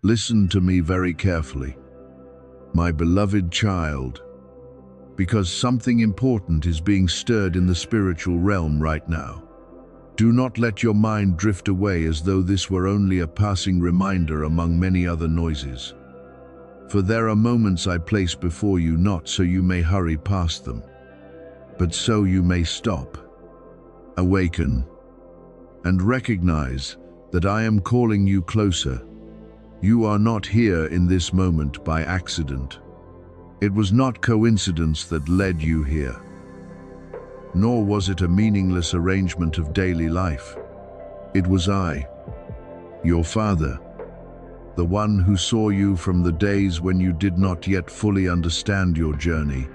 Listen to me very carefully, my beloved child, because something important is being stirred in the spiritual realm right now. Do not let your mind drift away as though this were only a passing reminder among many other noises. For there are moments I place before you not so you may hurry past them, but so you may stop, awaken, and recognize that I am calling you closer. You are not here in this moment by accident. It was not coincidence that led you here, nor was it a meaningless arrangement of daily life. It was I, your Father, the one who saw you from the days when you did not yet fully understand your journey,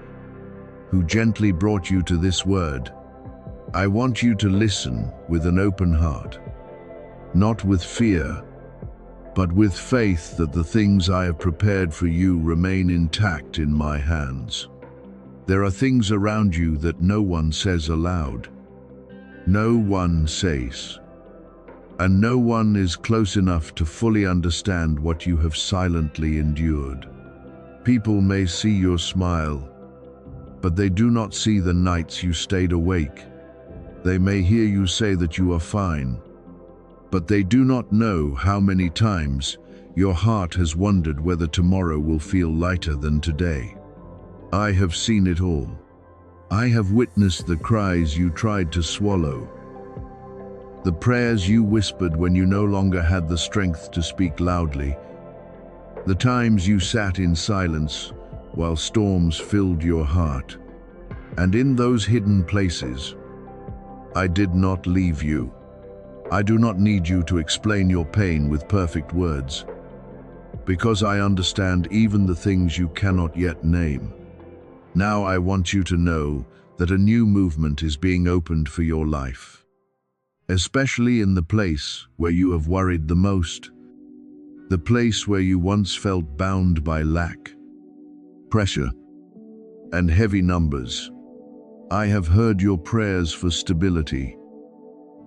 who gently brought you to this word. I want you to listen with an open heart, not with fear, but with faith that the things I have prepared for you remain intact in my hands. There are things around you that no one says aloud. No one says. And no one is close enough to fully understand what you have silently endured. People may see your smile, but they do not see the nights you stayed awake. They may hear you say that you are fine, but they do not know how many times your heart has wondered whether tomorrow will feel lighter than today. I have seen it all. I have witnessed the cries you tried to swallow, the prayers you whispered when you no longer had the strength to speak loudly, the times you sat in silence while storms filled your heart. And in those hidden places, I did not leave you. I do not need you to explain your pain with perfect words, because I understand even the things you cannot yet name. Now I want you to know that a new movement is being opened for your life, especially in the place where you have worried the most, the place where you once felt bound by lack, pressure, and heavy numbers. I have heard your prayers for stability,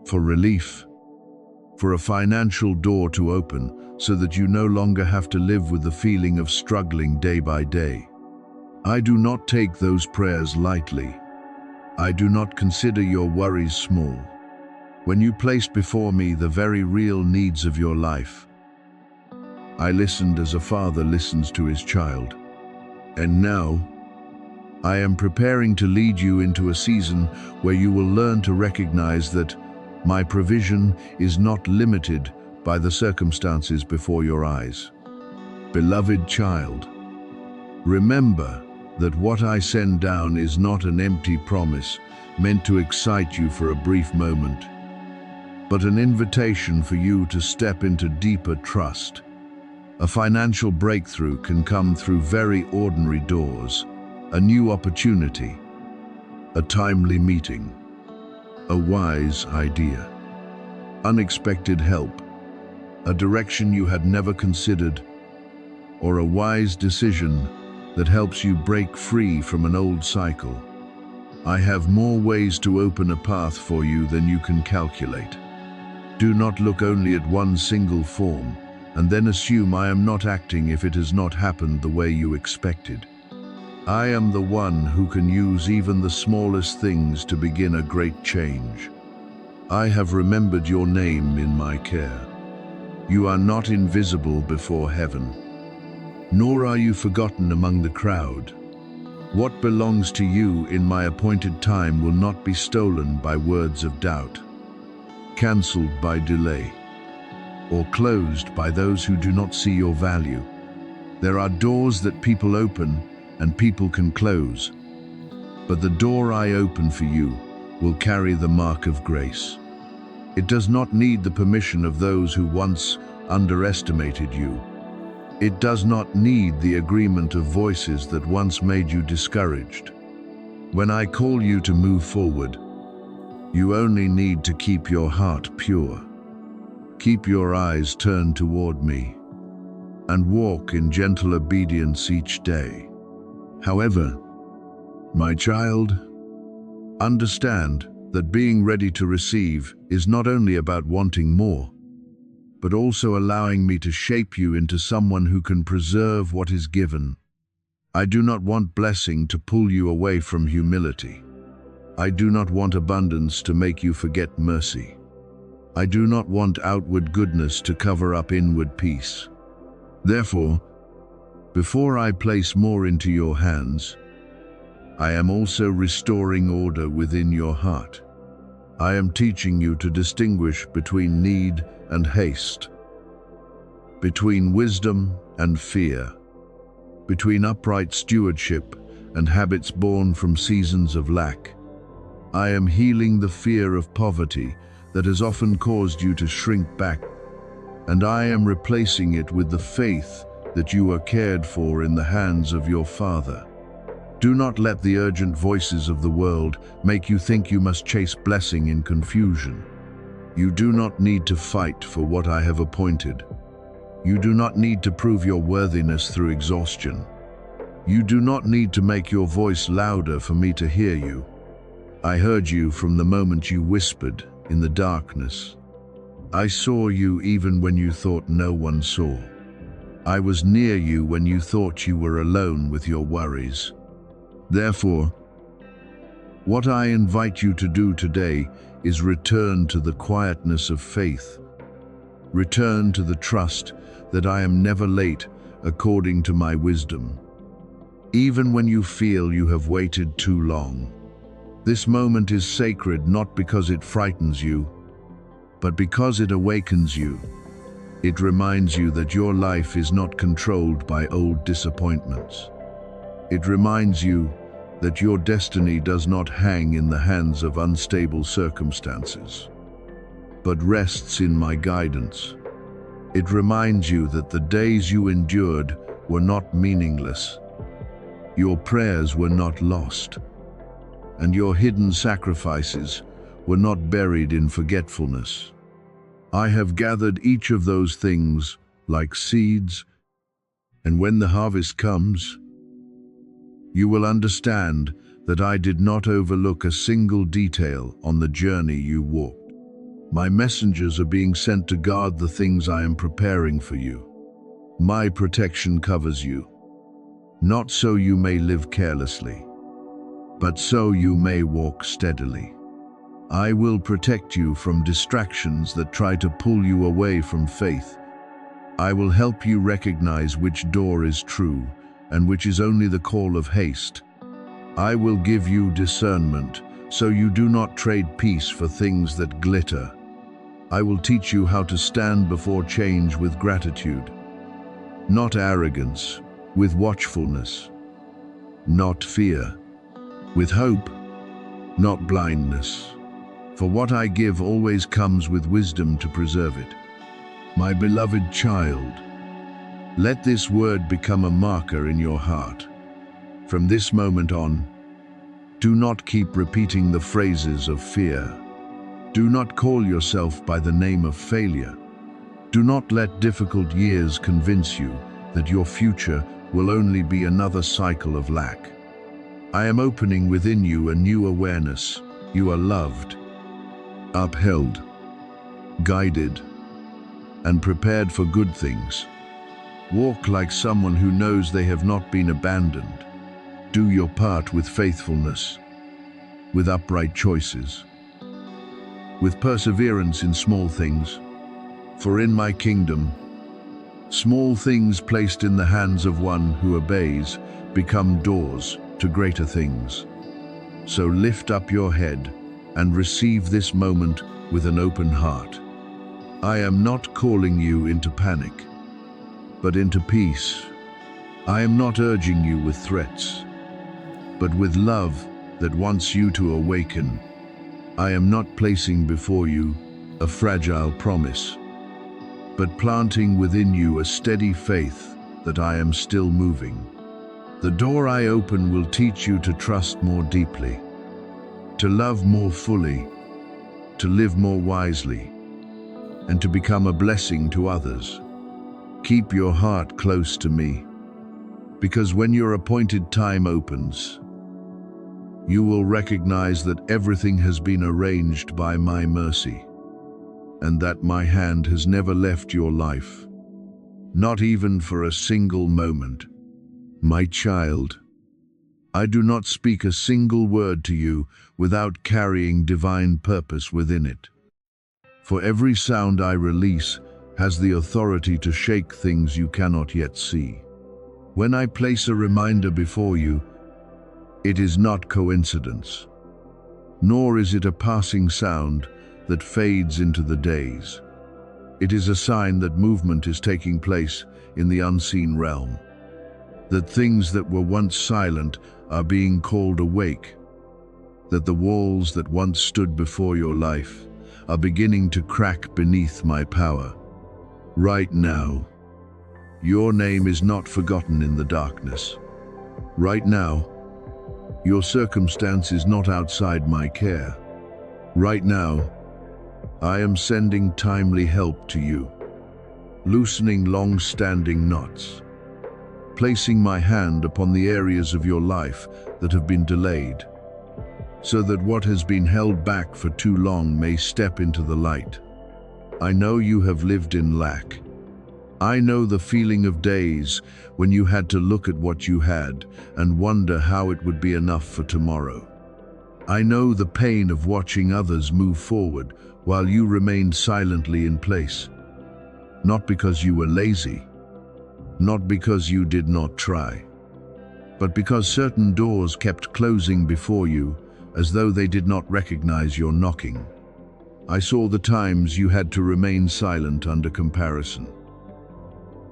for relief, for a financial door to open so that you no longer have to live with the feeling of struggling day by day. I do not take those prayers lightly. I do not consider your worries small. When you place before me the very real needs of your life, I listened as a father listens to his child. And now, I am preparing to lead you into a season where you will learn to recognize that my provision is not limited by the circumstances before your eyes. Beloved child, remember that what I send down is not an empty promise meant to excite you for a brief moment, but an invitation for you to step into deeper trust. A financial breakthrough can come through very ordinary doors, a new opportunity, a timely meeting, a wise idea, unexpected help, a direction you had never considered, or a wise decision that helps you break free from an old cycle. I have more ways to open a path for you than you can calculate. Do not look only at one single form and then assume I am not acting if it has not happened the way you expected. I am the one who can use even the smallest things to begin a great change. I have remembered your name in my care. You are not invisible before heaven, nor are you forgotten among the crowd. What belongs to you in my appointed time will not be stolen by words of doubt, cancelled by delay, or closed by those who do not see your value. There are doors that people open and people can close, but the door I open for you will carry the mark of grace. It does not need the permission of those who once underestimated you. It does not need the agreement of voices that once made you discouraged. When I call you to move forward, you only need to keep your heart pure. Keep your eyes turned toward me, and walk in gentle obedience each day. However, my child, understand that being ready to receive is not only about wanting more, but also allowing me to shape you into someone who can preserve what is given. I do not want blessing to pull you away from humility. I do not want abundance to make you forget mercy. I do not want outward goodness to cover up inward peace. Therefore, before I place more into your hands, I am also restoring order within your heart. I am teaching you to distinguish between need and haste, between wisdom and fear, between upright stewardship and habits born from seasons of lack. I am healing the fear of poverty that has often caused you to shrink back, and I am replacing it with the faith that you are cared for in the hands of your Father. Do not let the urgent voices of the world make you think you must chase blessing in confusion. You do not need to fight for what I have appointed. You do not need to prove your worthiness through exhaustion. You do not need to make your voice louder for me to hear you. I heard you from the moment you whispered in the darkness. I saw you even when you thought no one saw. I was near you when you thought you were alone with your worries. Therefore, what I invite you to do today is return to the quietness of faith. Return to the trust that I am never late according to my wisdom. Even when you feel you have waited too long. This moment is sacred not because it frightens you, but because it awakens you. It reminds you that your life is not controlled by old disappointments. It reminds you that your destiny does not hang in the hands of unstable circumstances, but rests in my guidance. It reminds you that the days you endured were not meaningless. Your prayers were not lost, and your hidden sacrifices were not buried in forgetfulness. I have gathered each of those things like seeds, and when the harvest comes, you will understand that I did not overlook a single detail on the journey you walked. My messengers are being sent to guard the things I am preparing for you. My protection covers you, not so you may live carelessly, but so you may walk steadily. I will protect you from distractions that try to pull you away from faith. I will help you recognize which door is true and which is only the call of haste. I will give you discernment so you do not trade peace for things that glitter. I will teach you how to stand before change with gratitude, not arrogance, with watchfulness, not fear, with hope, not blindness. For what I give always comes with wisdom to preserve it. My beloved child, let this word become a marker in your heart. From this moment on, do not keep repeating the phrases of fear. Do not call yourself by the name of failure. Do not let difficult years convince you that your future will only be another cycle of lack. I am opening within you a new awareness. You are loved, upheld, guided, and prepared for good things. Walk like someone who knows they have not been abandoned. Do your part with faithfulness, with upright choices, with perseverance in small things. For in my kingdom, small things placed in the hands of one who obeys become doors to greater things. So lift up your head and receive this moment with an open heart. I am not calling you into panic, but into peace. I am not urging you with threats, but with love that wants you to awaken. I am not placing before you a fragile promise, but planting within you a steady faith that I am still moving. The door I open will teach you to trust more deeply, to love more fully, to live more wisely, and to become a blessing to others. Keep your heart close to me, because when your appointed time opens, you will recognize that everything has been arranged by my mercy. and that my hand has never left your life, not even for a single moment. My child, I do not speak a single word to you without carrying divine purpose within it. For every sound I release has the authority to shake things you cannot yet see. When I place a reminder before you, it is not coincidence, nor is it a passing sound that fades into the days. It is a sign that movement is taking place in the unseen realm, that things that were once silent are being called awake, that the walls that once stood before your life are beginning to crack beneath my power. Right now, your name is not forgotten in the darkness. Right now, your circumstance is not outside my care. Right now, I am sending timely help to you, loosening long-standing knots, placing my hand upon the areas of your life that have been delayed, so that what has been held back for too long may step into the light. I know you have lived in lack. I know the feeling of days when you had to look at what you had and wonder how it would be enough for tomorrow. I know the pain of watching others move forward while you remained silently in place. Not because you were lazy, not because you did not try, but because certain doors kept closing before you as though they did not recognize your knocking. I saw the times you had to remain silent under comparison.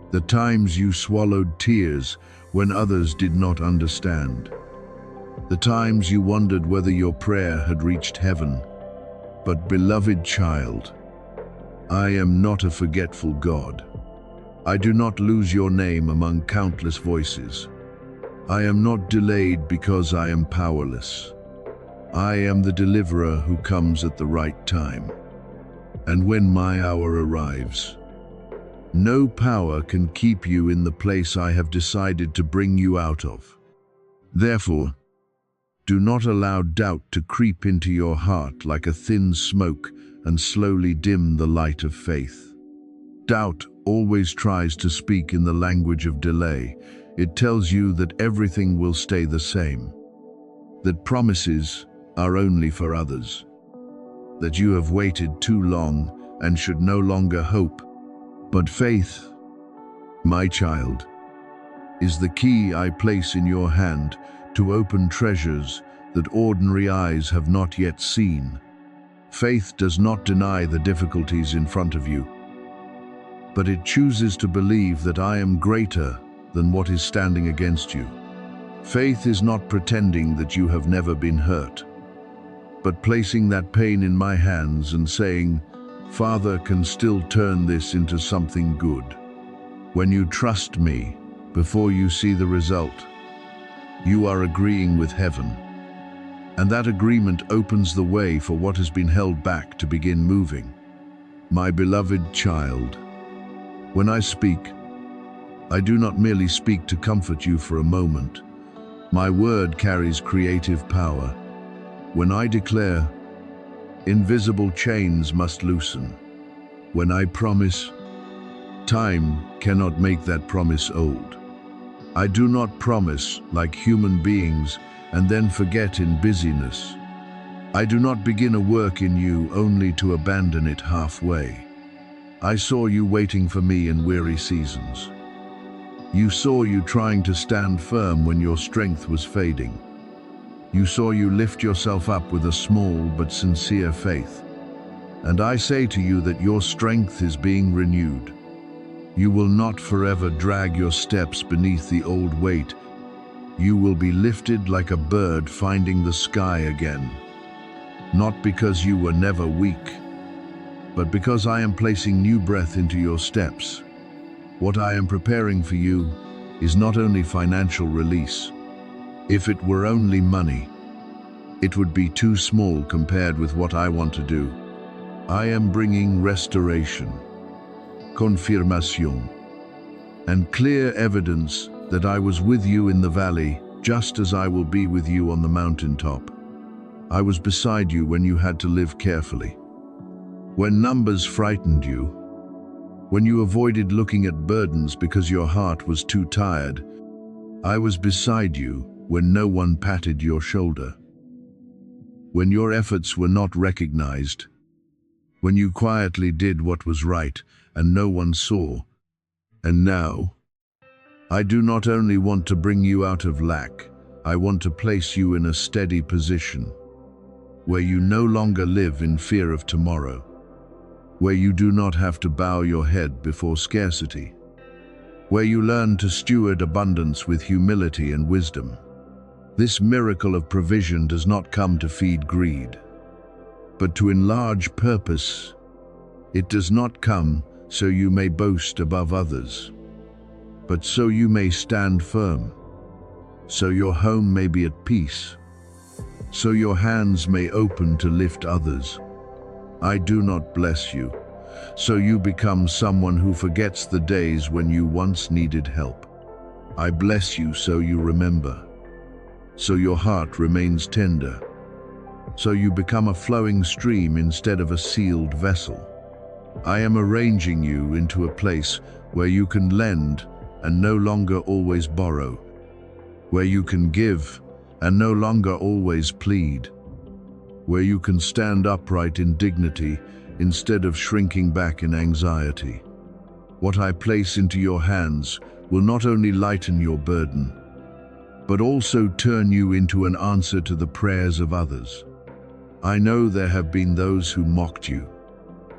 The times you swallowed tears when others did not understand. The times you wondered whether your prayer had reached heaven. But beloved child, I am not a forgetful God. I do not lose your name among countless voices. I am not delayed because I am powerless. I am the deliverer who comes at the right time. And when my hour arrives, no power can keep you in the place I have decided to bring you out of. Therefore, do not allow doubt to creep into your heart like a thin smoke and slowly dim the light of faith. Doubt always tries to speak in the language of delay. It tells you that everything will stay the same, that promises are only for others, that you have waited too long and should no longer hope. But faith, my child, is the key I place in your hand to open treasures that ordinary eyes have not yet seen. Faith does not deny the difficulties in front of you, but it chooses to believe that I am greater than what is standing against you. Faith is not pretending that you have never been hurt, but placing that pain in my hands and saying, Father can still turn this into something good. When you trust me before you see the result, you are agreeing with heaven. And that agreement opens the way for what has been held back to begin moving. My beloved child, when I speak, I do not merely speak to comfort you for a moment. My word carries creative power. When I declare, invisible chains must loosen. When I promise, time cannot make that promise old. I do not promise like human beings and then forget in busyness. I do not begin a work in you only to abandon it halfway. I saw you waiting for me in weary seasons. You saw you trying to stand firm when your strength was fading. You saw you lift yourself up with a small but sincere faith. And I say to you that your strength is being renewed. You will not forever drag your steps beneath the old weight. You will be lifted like a bird finding the sky again. Not because you were never weak, but because I am placing new breath into your steps. What I am preparing for you is not only financial release. If it were only money, it would be too small compared with what I want to do. I am bringing restoration, confirmation, and clear evidence that I was with you in the valley, just as I will be with you on the mountaintop. I was beside you when you had to live carefully. When numbers frightened you, when you avoided looking at burdens because your heart was too tired, I was beside you when no one patted your shoulder. When your efforts were not recognized, when you quietly did what was right and no one saw. And now, I do not only want to bring you out of lack, I want to place you in a steady position, where you no longer live in fear of tomorrow, where you do not have to bow your head before scarcity, where you learn to steward abundance with humility and wisdom. This miracle of provision does not come to feed greed, but to enlarge purpose. It does not come so you may boast above others, but so you may stand firm, so your home may be at peace, so your hands may open to lift others. I do not bless you, so you become someone who forgets the days when you once needed help. I bless you so you remember, so your heart remains tender, so you become a flowing stream instead of a sealed vessel. I am arranging you into a place where you can lend and no longer always borrow, where you can give and no longer always plead, where you can stand upright in dignity instead of shrinking back in anxiety. What I place into your hands will not only lighten your burden, but also turn you into an answer to the prayers of others. I know there have been those who mocked you.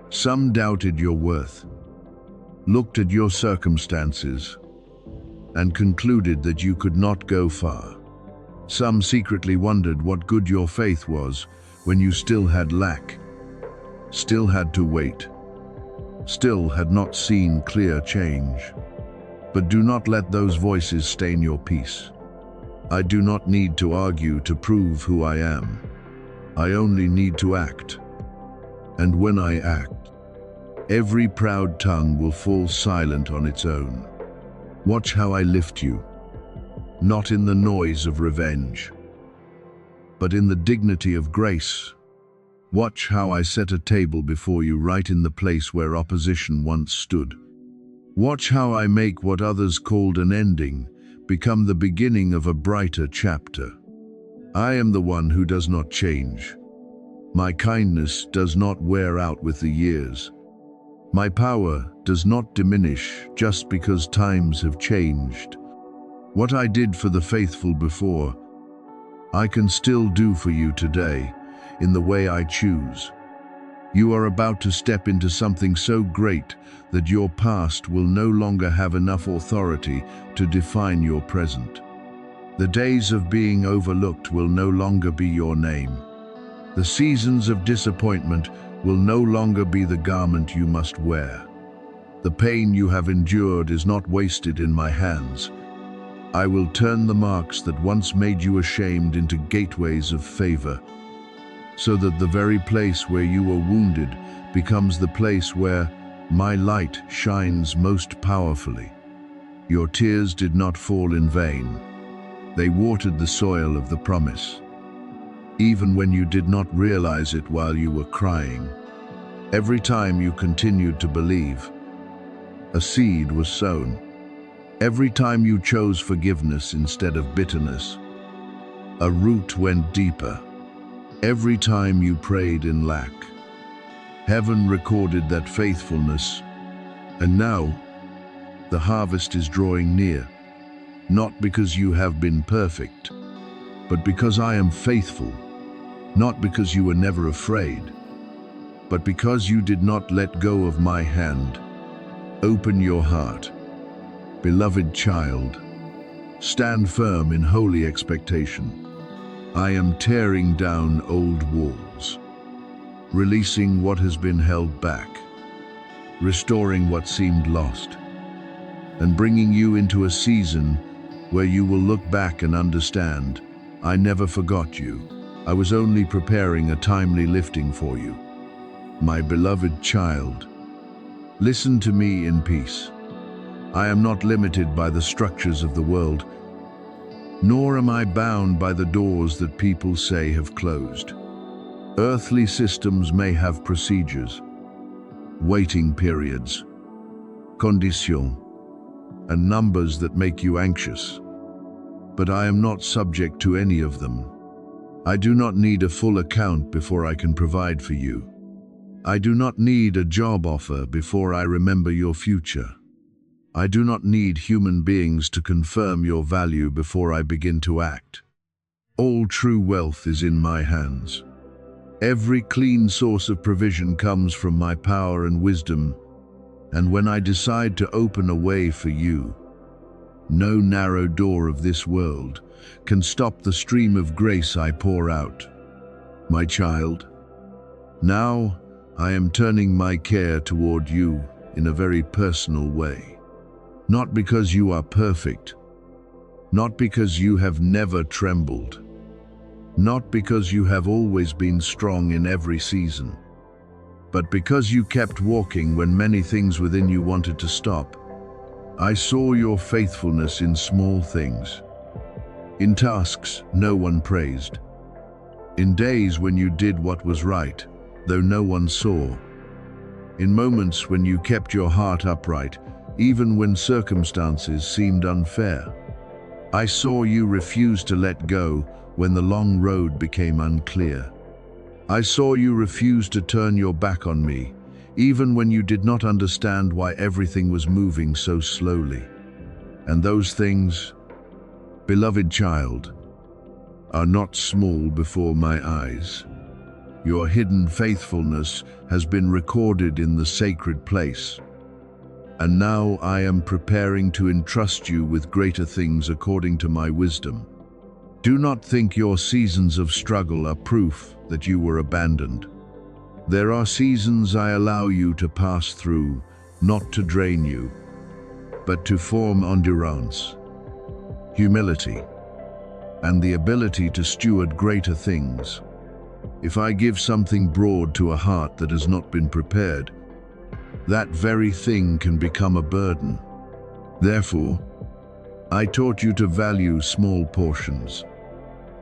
Some doubted your worth, looked at your circumstances, and concluded that you could not go far. Some secretly wondered what good your faith was when you still had lack, still had to wait, still had not seen clear change. But do not let those voices stain your peace. I do not need to argue to prove who I am. I only need to act. And when I act, every proud tongue will fall silent on its own. Watch how I lift you, not in the noise of revenge, but in the dignity of grace. Watch how I set a table before you right in the place where opposition once stood. Watch how I make what others called an ending become the beginning of a brighter chapter. I am the one who does not change. My kindness does not wear out with the years. My power does not diminish just because times have changed. What I did for the faithful before, I can still do for you today, in the way I choose. You are about to step into something so great that your past will no longer have enough authority to define your present. The days of being overlooked will no longer be your name. The seasons of disappointment will no longer be the garment you must wear. The pain you have endured is not wasted in my hands. I will turn the marks that once made you ashamed into gateways of favor, so that the very place where you were wounded becomes the place where my light shines most powerfully. Your tears did not fall in vain. They watered the soil of the promise. Even when you did not realize it while you were crying, every time you continued to believe, a seed was sown. Every time you chose forgiveness instead of bitterness, a root went deeper. Every time you prayed in lack, heaven recorded that faithfulness. And now, the harvest is drawing near, not because you have been perfect, but because I am faithful, not because you were never afraid, but because you did not let go of my hand. Open your heart, beloved child. Stand firm in holy expectation. I am tearing down old walls, releasing what has been held back, restoring what seemed lost, and bringing you into a season where you will look back and understand, I never forgot you. I was only preparing a timely lifting for you. My beloved child, listen to me in peace. I am not limited by the structures of the world, nor am I bound by the doors that people say have closed. Earthly systems may have procedures, waiting periods, conditions, and numbers that make you anxious. But I am not subject to any of them. I do not need a full account before I can provide for you. I do not need a job offer before I remember your future. I do not need human beings to confirm your value before I begin to act. All true wealth is in my hands. Every clean source of provision comes from my power and wisdom, and when I decide to open a way for you, no narrow door of this world can stop the stream of grace I pour out. My child, now I am turning my care toward you in a very personal way. Not because you are perfect, not because you have never trembled, not because you have always been strong in every season, but because you kept walking when many things within you wanted to stop. I saw your faithfulness in small things, in tasks no one praised, in days when you did what was right, though no one saw, in moments when you kept your heart upright, even when circumstances seemed unfair. I saw you refuse to let go when the long road became unclear. I saw you refuse to turn your back on me, even when you did not understand why everything was moving so slowly. And those things, beloved child, are not small before my eyes. Your hidden faithfulness has been recorded in the sacred place. And now I am preparing to entrust you with greater things according to my wisdom. Do not think your seasons of struggle are proof that you were abandoned. There are seasons I allow you to pass through, not to drain you, but to form endurance, humility, and the ability to steward greater things. If I give something broad to a heart that has not been prepared, that very thing can become a burden. Therefore, I taught you to value small portions.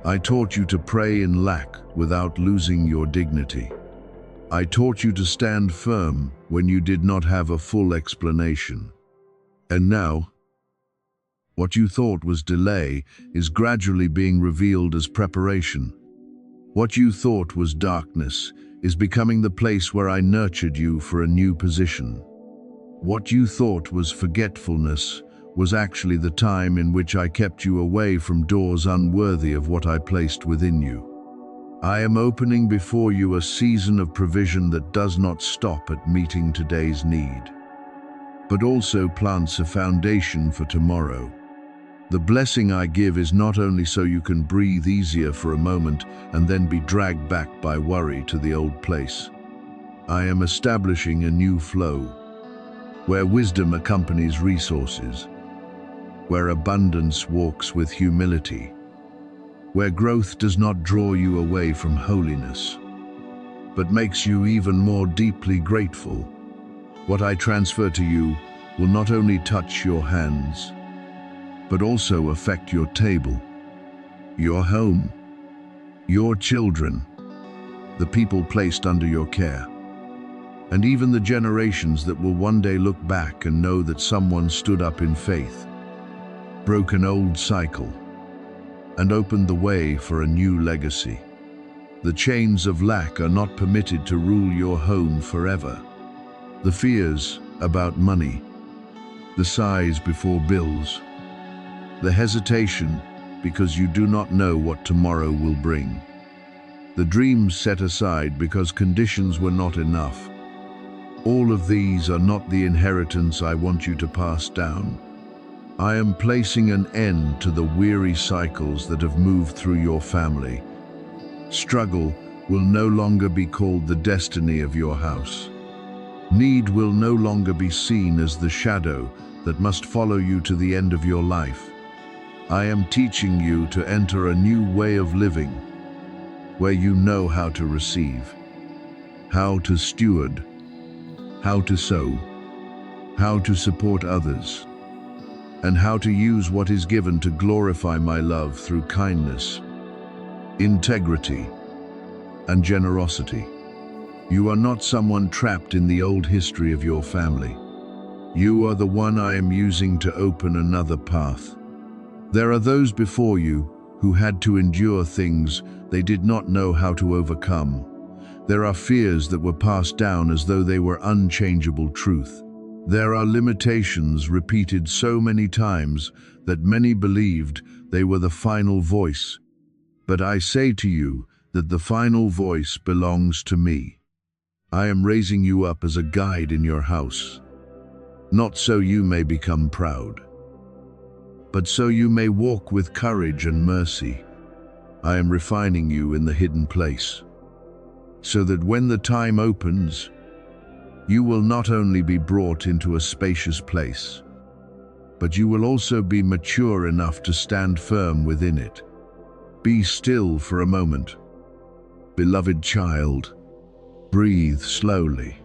I taught you to pray in lack without losing your dignity. I taught you to stand firm when you did not have a full explanation. And now, what you thought was delay is gradually being revealed as preparation. What you thought was darkness is becoming the place where I nurtured you for a new position. What you thought was forgetfulness was actually the time in which I kept you away from doors unworthy of what I placed within you. I am opening before you a season of provision that does not stop at meeting today's need, but also plants a foundation for tomorrow. The blessing I give is not only so you can breathe easier for a moment and then be dragged back by worry to the old place. I am establishing a new flow, where wisdom accompanies resources, where abundance walks with humility, where growth does not draw you away from holiness, but makes you even more deeply grateful. What I transfer to you will not only touch your hands, but also affect your table, your home, your children, the people placed under your care, and even the generations that will one day look back and know that someone stood up in faith, broke an old cycle, and opened the way for a new legacy. The chains of lack are not permitted to rule your home forever. The fears about money, the sighs before bills, the hesitation because you do not know what tomorrow will bring, the dreams set aside because conditions were not enough. All of these are not the inheritance I want you to pass down. I am placing an end to the weary cycles that have moved through your family. Struggle will no longer be called the destiny of your house. Need will no longer be seen as the shadow that must follow you to the end of your life. I am teaching you to enter a new way of living, where you know how to receive, how to steward, how to sow, how to support others, and how to use what is given to glorify my love through kindness, integrity, and generosity. You are not someone trapped in the old history of your family. You are the one I am using to open another path. There are those before you who had to endure things they did not know how to overcome. There are fears that were passed down as though they were unchangeable truth. There are limitations repeated so many times that many believed they were the final voice. But I say to you that the final voice belongs to me. I am raising you up as a guide in your house, not so you may become proud, but so you may walk with courage and mercy. I am refining you in the hidden place, so that when the time opens, you will not only be brought into a spacious place, but you will also be mature enough to stand firm within it. Be still for a moment. Beloved child, breathe slowly.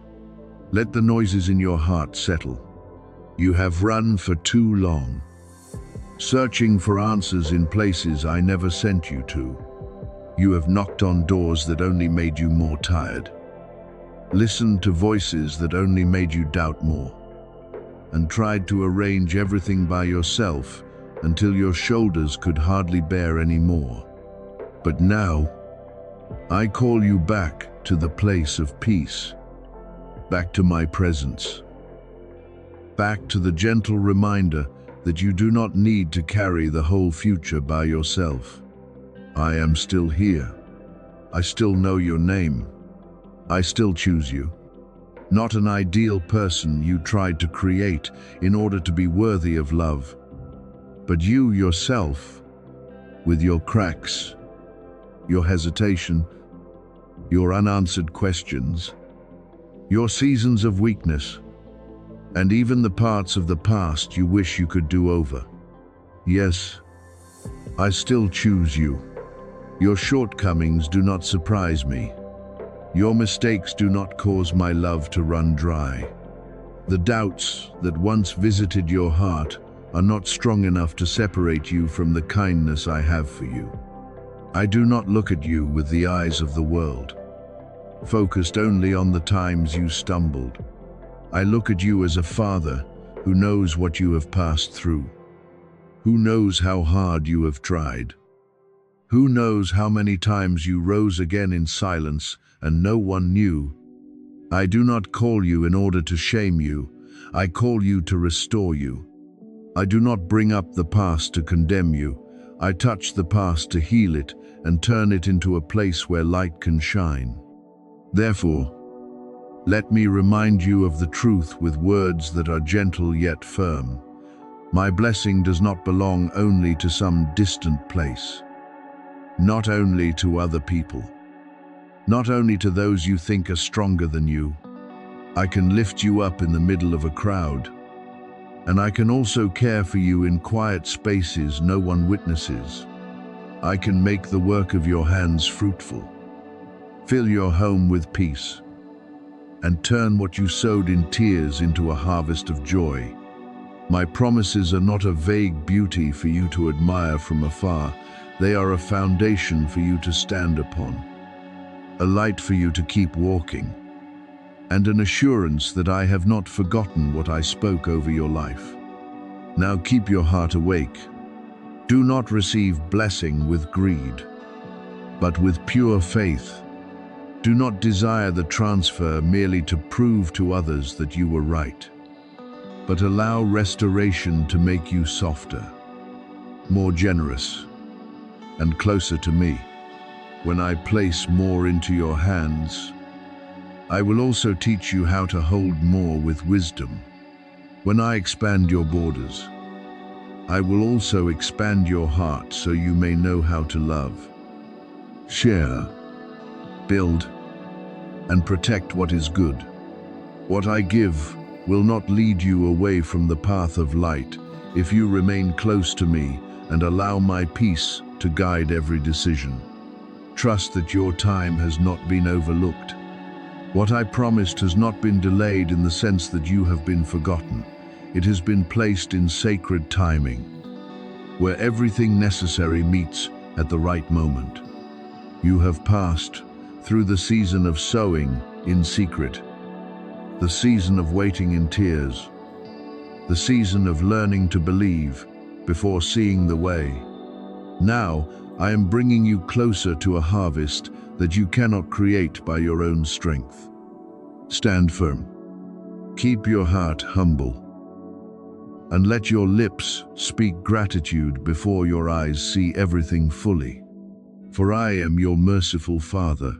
Let the noises in your heart settle. You have run for too long, searching for answers in places I never sent you to. You have knocked on doors that only made you more tired, listened to voices that only made you doubt more, and tried to arrange everything by yourself until your shoulders could hardly bear any more. But now, I call you back to the place of peace, back to my presence, back to the gentle reminder that you do not need to carry the whole future by yourself. I am still here. I still know your name. I still choose you. Not an ideal person you tried to create in order to be worthy of love, but you yourself, with your cracks, your hesitation, your unanswered questions, your seasons of weakness, and even the parts of the past you wish you could do over. Yes, I still choose you. Your shortcomings do not surprise me. Your mistakes do not cause my love to run dry. The doubts that once visited your heart are not strong enough to separate you from the kindness I have for you. I do not look at you with the eyes of the world, focused only on the times you stumbled. I look at you as a father who knows what you have passed through, who knows how hard you have tried, who knows how many times you rose again in silence and no one knew. I do not call you in order to shame you. I call you to restore you. I do not bring up the past to condemn you. I touch the past to heal it and turn it into a place where light can shine. Therefore, let me remind you of the truth with words that are gentle yet firm. My blessing does not belong only to some distant place, not only to other people, not only to those you think are stronger than you. I can lift you up in the middle of a crowd, and I can also care for you in quiet spaces no one witnesses. I can make the work of your hands fruitful, fill your home with peace, and turn what you sowed in tears into a harvest of joy. My promises are not a vague beauty for you to admire from afar. They are a foundation for you to stand upon, a light for you to keep walking, and an assurance that I have not forgotten what I spoke over your life. Now keep your heart awake. Do not receive blessing with greed, but with pure faith. Do not desire the transfer merely to prove to others that you were right, but allow restoration to make you softer, more generous, and closer to me. When I place more into your hands, I will also teach you how to hold more with wisdom. When I expand your borders, I will also expand your heart so you may know how to love, share, build, and protect what is good. What I give will not lead you away from the path of light if you remain close to me and allow my peace to guide every decision. Trust that your time has not been overlooked. What I promised has not been delayed in the sense that you have been forgotten. It has been placed in sacred timing, where everything necessary meets at the right moment. You have passed through the season of sowing in secret, the season of waiting in tears, the season of learning to believe before seeing the way. Now, I am bringing you closer to a harvest that you cannot create by your own strength. Stand firm. Keep your heart humble. And let your lips speak gratitude before your eyes see everything fully. For I am your merciful Father,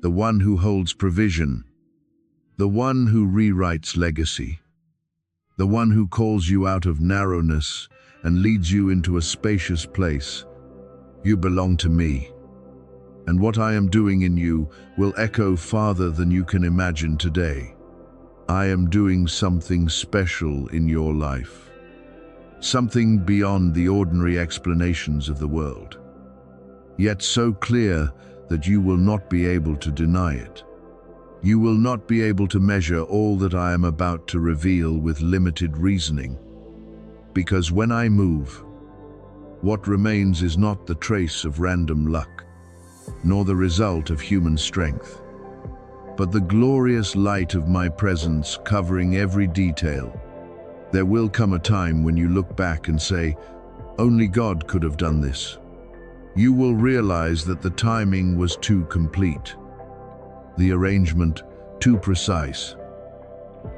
the one who holds provision, the one who rewrites legacy, the one who calls you out of narrowness and leads you into a spacious place. You belong to me, and what I am doing in you will echo farther than you can imagine today. I am doing something special in your life, something beyond the ordinary explanations of the world, yet so clear that you will not be able to deny it. You will not be able to measure all that I am about to reveal with limited reasoning, because when I move, what remains is not the trace of random luck, nor the result of human strength, but the glorious light of my presence covering every detail. There will come a time when you look back and say, "Only God could have done this." You will realize that the timing was too complete, the arrangement too precise,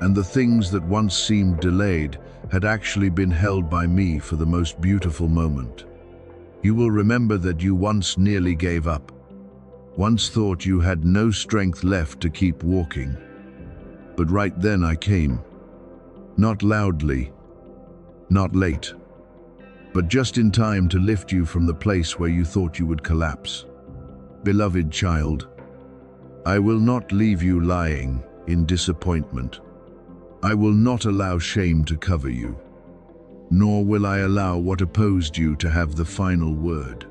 and the things that once seemed delayed had actually been held by me for the most beautiful moment. You will remember that you once nearly gave up, once thought you had no strength left to keep walking. But right then I came, not loudly, not late, but just in time to lift you from the place where you thought you would collapse. Beloved child, I will not leave you lying in disappointment. I will not allow shame to cover you, nor will I allow what opposed you to have the final word.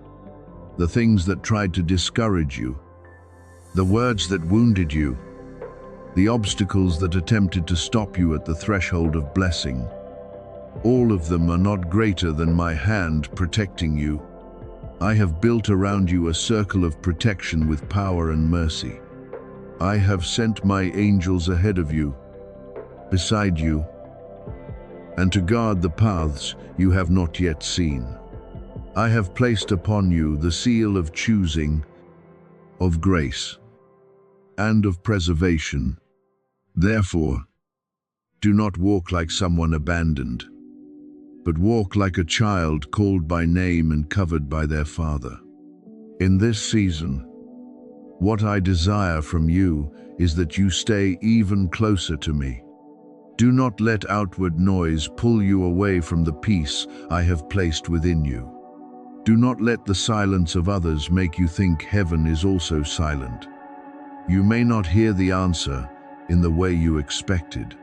The things that tried to discourage you, the words that wounded you, the obstacles that attempted to stop you at the threshold of blessing, all of them are not greater than my hand protecting you. I have built around you a circle of protection with power and mercy. I have sent my angels ahead of you, beside you, and to guard the paths you have not yet seen. I have placed upon you the seal of choosing, of grace, and of preservation. Therefore, do not walk like someone abandoned, but walk like a child called by name and covered by their Father. In this season, what I desire from you is that you stay even closer to me. Do not let outward noise pull you away from the peace I have placed within you. Do not let the silence of others make you think heaven is also silent. You may not hear the answer in the way you expected,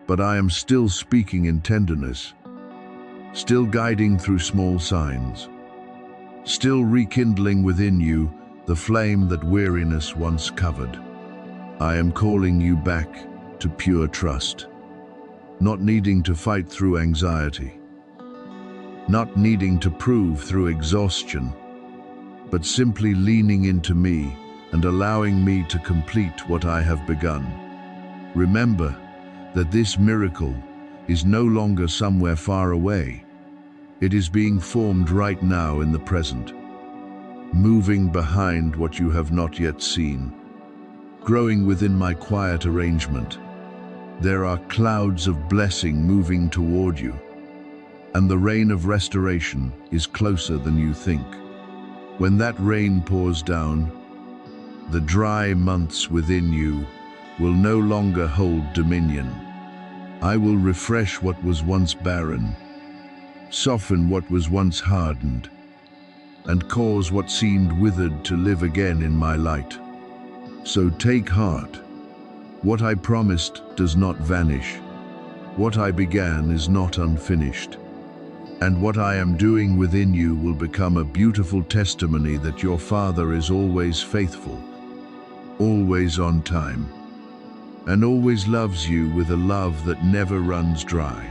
but I am still speaking in tenderness, still guiding through small signs, still rekindling within you the flame that weariness once covered. I am calling you back to pure trust, not needing to fight through anxiety, not needing to prove through exhaustion, but simply leaning into me and allowing me to complete what I have begun. Remember that this miracle is no longer somewhere far away. It is being formed right now in the present, moving behind what you have not yet seen, growing within my quiet arrangement. There are clouds of blessing moving toward you, and the rain of restoration is closer than you think. When that rain pours down, the dry months within you will no longer hold dominion. I will refresh what was once barren, soften what was once hardened, and cause what seemed withered to live again in my light. So take heart. What I promised does not vanish. What I began is not unfinished. And what I am doing within you will become a beautiful testimony that your Father is always faithful, always on time, and always loves you with a love that never runs dry.